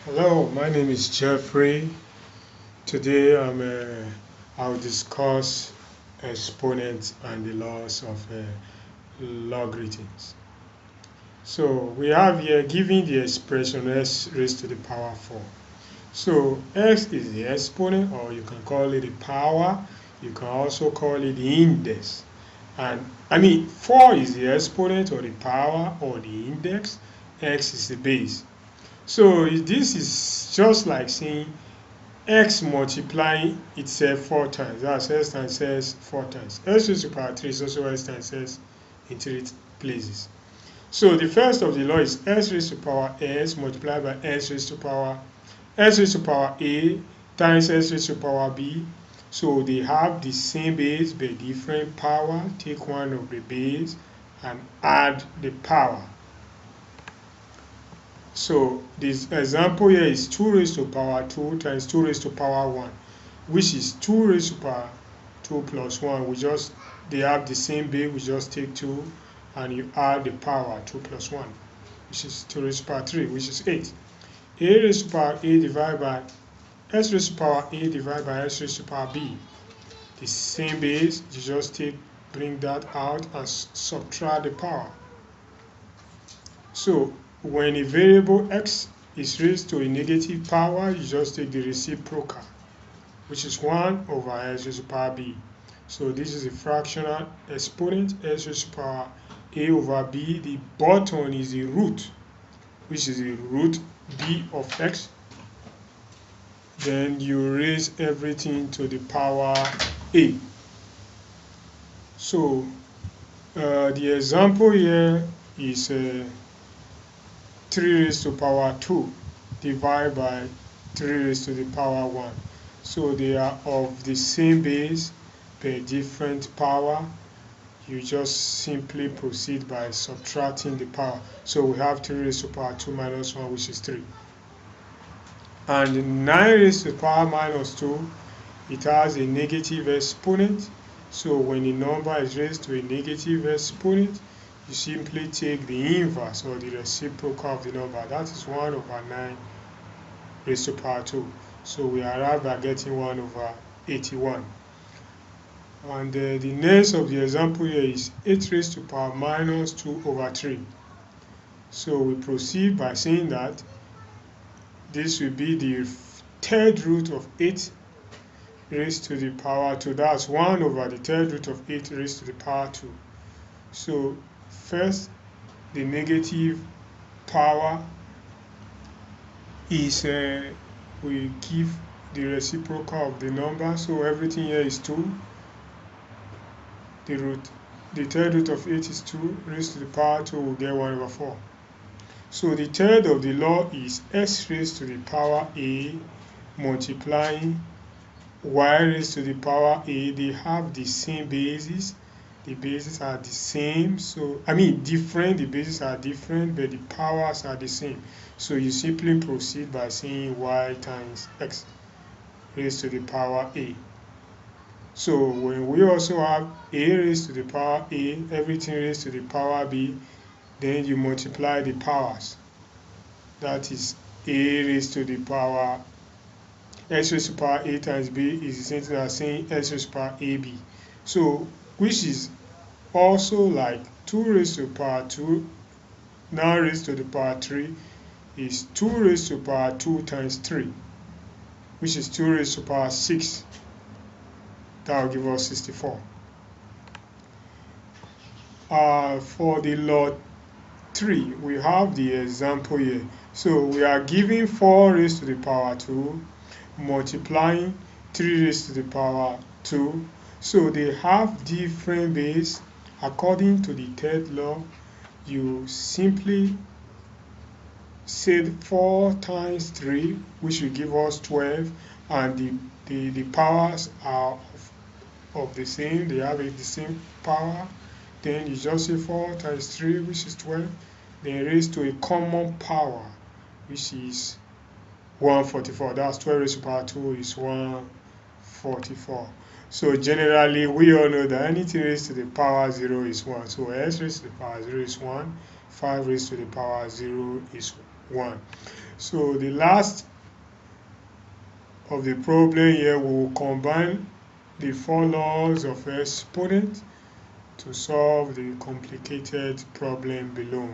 Hello, my name is Jeffrey. Today I'll discuss exponents and the laws of logarithms. So we have here given the expression s raised to the power 4. So x is the exponent, or you can call it the power. You can also call it the index. And 4 is the exponent or the power or the index. X is the base. So this is just like saying x multiplying itself 4 times. That's s times s 4 times. S raised to the power 3 is also s times s in 3 places. So the first of the law is s raised to the power s multiplied by s raised to the power a times s raised to the power b. So they have the same base but different power. Take one of the base and add the power. So this example here is 2 raised to the power 2 times 2 raised to the power 1, which is 2 raised to the power 2 plus 1. They have the same base, we just take 2 and you add the power 2 plus 1, which is 2 raised to the power 3, which is 8. A raised to the power a divided by s raised to the power a divided by s raised to the power b. The same base, you just bring that out and subtract the power. So when a variable x is raised to a negative power, you just take the reciprocal, which is 1 over s raised to the power b. So this is a fractional exponent, s raised to the power a over b. The button is the root, which is the root b of x. Then you raise everything to the power a. So the example here is 3 raised to the power 2 divided by 3 raised to the power 1. So they are of the same base but different power. You just simply proceed by subtracting the power. So we have 3 raised to the power 2 minus 1, which is 3. And 9 raised to the power minus 2, it has a negative exponent. So when a number is raised to a negative exponent, you simply take the inverse or the reciprocal of the number. That is 1 over 9 raised to the power 2. So we arrive at getting 1 over 81. And the next of the example here is 8 raised to the power minus 2 over 3. So we proceed by saying that this will be the third root of 8 raised to the power 2. That's 1 over the third root of 8 raised to the power 2. So first, the negative power is we give the reciprocal of the number, so everything here is 2. The third root of 8 is 2 raised to the power 2, will get 1 over 4. So the third of the law is s raised to the power a multiplying y raised to the power a. They have the same bases. The bases are the same, different. The bases are different, but the powers are the same. So you simply proceed by saying y times x raised to the power a. So when we also have a raised to the power a, everything raised to the power b, then you multiply the powers. That is a raised to the power s raised to the power a times b is the same thing as saying s raised to the power ab. So which is also like 2 raised to the power 2 now raised to the power 3 is 2 raised to the power 2 times 3, which is 2 raised to the power 6. That will give us 64. For the law 3, we have the example here. So we are giving 4 raised to the power 2 multiplying 3 raised to the power 2. So they have different base. According to the third law, you simply say 4 times 3, which will give us 12, and the powers are of the same. They have the same power. Then you just say 4 times 3, which is 12. Then raised to a common power, which is 144. That's 12 raised to the power 2 is 144. So generally, we all know that anything raised to the power 0 is 1. So s raised to the power 0 is 1. 5 raised to the power 0 is 1. So the last of the problem here, we will combine the 4 laws of exponent to solve the complicated problem below.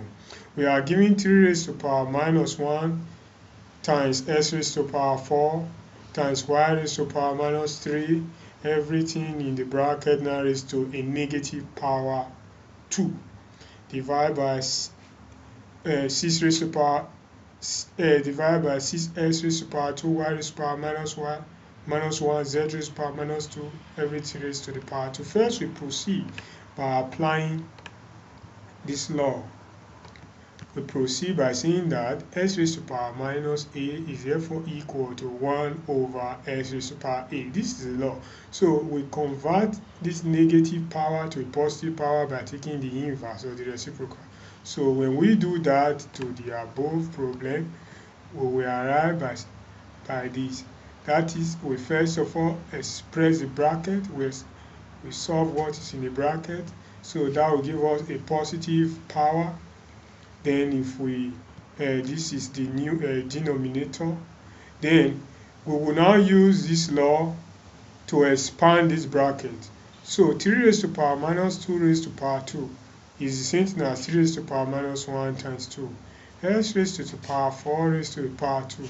We are given 3 raised to power minus 1 times x raised to power 4 times y raised to power minus 3, everything in the bracket now raised to a negative power 2, divided by 6 raised to power divided by 6x raised to power 2, y raised to power minus 1, z raised to power minus 2, everything raised to the power 2. First, we proceed by applying this law. We proceed by saying that x raised to power minus a is therefore equal to 1 over x raised to power a. This is the law. So we convert this negative power to a positive power by taking the inverse or the reciprocal. So when we do that to the above problem, we will arrive by this. That is, we first of all express the bracket, we solve what is in the bracket, so that will give us a positive power. Then if we, this is the new denominator, then we will now use this law to expand this bracket. So 3 raised to power minus 2 raised to power 2 is the same thing as 3 raised to power minus 1 times 2. X raised to the power 4 raised to the power 2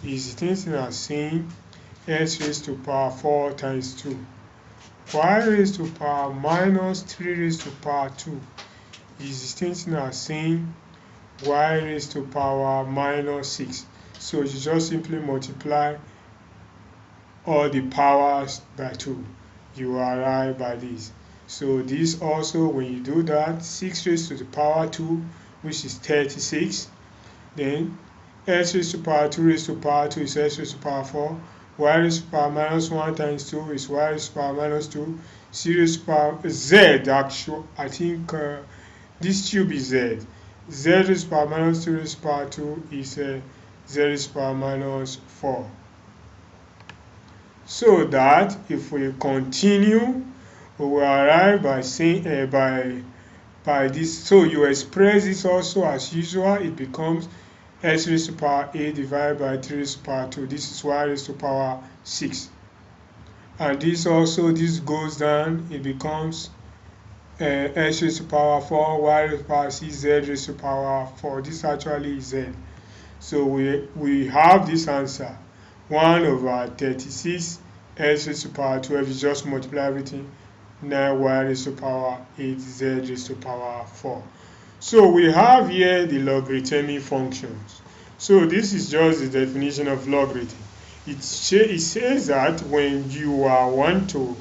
is the same thing as saying x raised to power 4 times 2. Y raised to power minus 3 raised to power 2 is the same thing as saying y raised to power minus 6. So you just simply multiply all the powers by 2. You arrive by this. So this also, when you do that, 6 raised to the power 2, which is 36. Then x raised to power 2 raised to power 2 is x raised to power 4. Y raised to power minus 1 times 2 is y raised to power minus 2. C raised to power z, actually, I think this tube is z. Z raised to power minus 2 raised to power 2 is z raised to power minus 4. So that if we continue, we will arrive by saying by this. So you express this also as usual. It becomes x raised to power a divided by 3 raised to power 2. This is y raised to power 6. And this also, this goes down. It becomes x raised to power 4, y raised to power 6, z raised to power 4. This actually is z. So we have this answer. 1 over 36 x raised to power 12. You just multiply everything. 9 y raised to power 8, z raised to power 4. So we have here the logarithmic functions. So this is just the definition of logarithm. It says that when you want to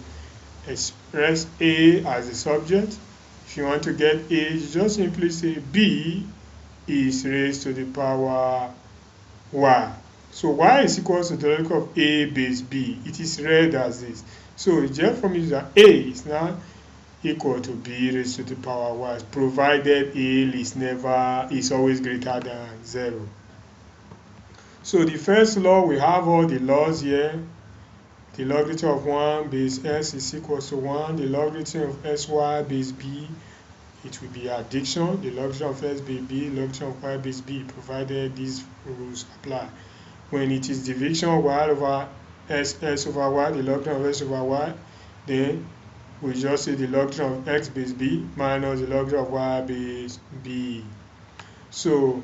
express a as a subject, if you want to get a, you just simply say b is raised to the power y. So y is equal to the derivative of a base b. It is read as this. So it therefore means that a is now equal to b raised to the power y, provided a is always greater than 0. So the first law, we have all the laws here. The logarithm of 1 base s is equal to 1. The logarithm of sy base b, it will be addition. The logarithm of s base b, logarithm of y base b, provided these rules apply. When it is division y over s over y, the logarithm of s over y, then we just say the logarithm of x base b minus the logarithm of y base b. So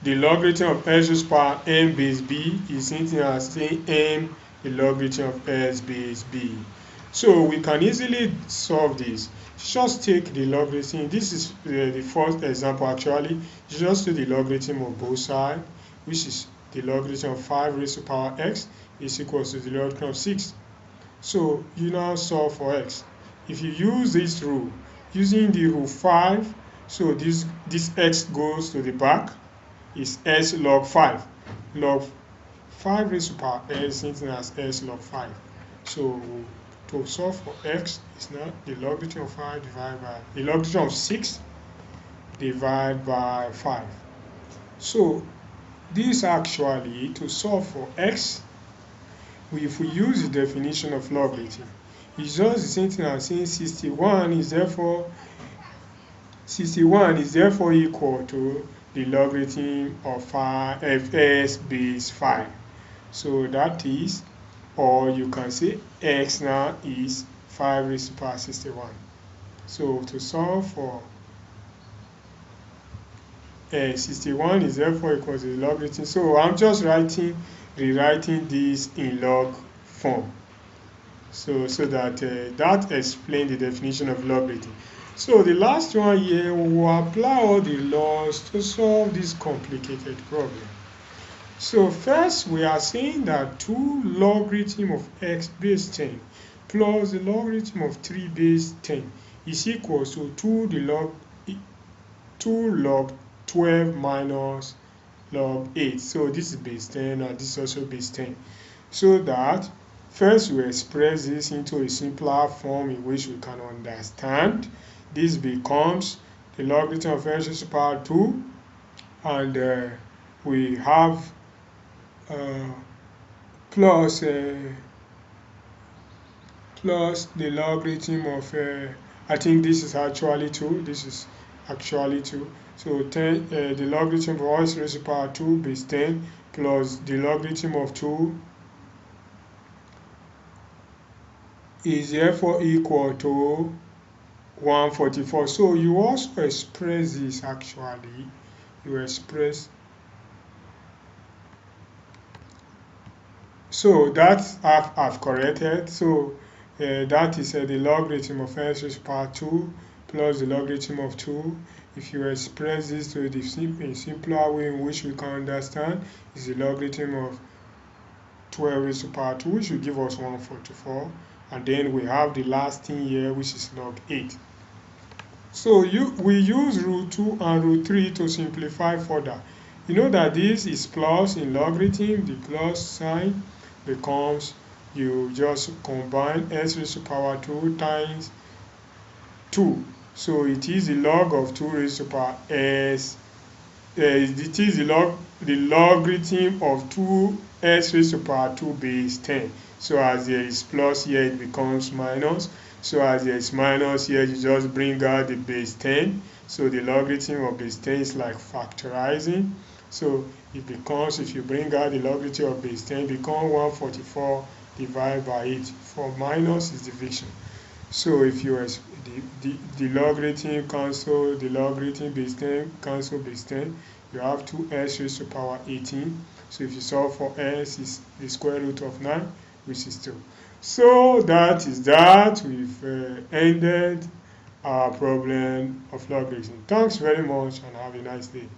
the logarithm of s raised to power m base b is something as saying m the logarithm of s base b. So we can easily solve this. Just take the logarithm. This is the first example actually. You just do the logarithm of both sides, which is the logarithm of 5 raised to power x is equal to the logarithm of 6. So you now solve for x. If you use this rule, using the rule 5, so this x goes to the back, is s log 5. Log 5 raised to power s, something as s log 5. So to solve for x is now the logarithm of 5 divided by the logarithm of 6 divided by 5. So this actually, to solve for x, if we use the definition of logarithm, it's just the same thing as saying 61 is therefore equal to the logarithm of s base 5. So that is, or you can say x now is 5 raised to the power 61. So to solve for 61 is therefore equal to the logarithm. So I'm just rewriting this in log form. So that that explains the definition of logarithm. So the last one here, we will apply all the laws to solve this complicated problem. So first we are saying that 2 logarithm of x base 10 plus the logarithm of 3 base 10 is equal to 2 log 12 minus log 8. So this is base 10 and this is also base 10. So that first we express this into a simpler form in which we can understand. This becomes the logarithm of x raised to the power 2, and we have plus the logarithm of I think this is actually 2. This is actually 2. So the logarithm of x raised to the power 2 base 10 plus the logarithm of 2 is therefore equal to 144. So you also express this actually. You express. So that I've corrected. So that is the logarithm of x raised to the power 2 plus the logarithm of 2. If you express this to the simpler way in which we can understand, is the logarithm of 12 raised to the power 2, which will give us 144. And then we have the last thing here, which is log 8. So we use root 2 and root 3 to simplify further. You know that this is plus in logarithm. The plus sign becomes, you just combine s raised to the power 2 times 2. So it is the log of 2 raised to the power s. It is the logarithm of 2s raised to the power 2 base 10. So as there is plus here, it becomes minus. So as there is minus here, you just bring out the base 10. So the logarithm of base 10 is like factorizing. So it becomes, if you bring out the logarithm of base 10, it becomes 144 divided by 8. For minus is division. So if you the logarithm cancel the logarithm base 10 cancel base 10, you have 2s raised to the power 18. So if you solve for s, is the square root of 9, which is 2. So that is that. We've ended our problem of logarithm. Thanks very much and have a nice day.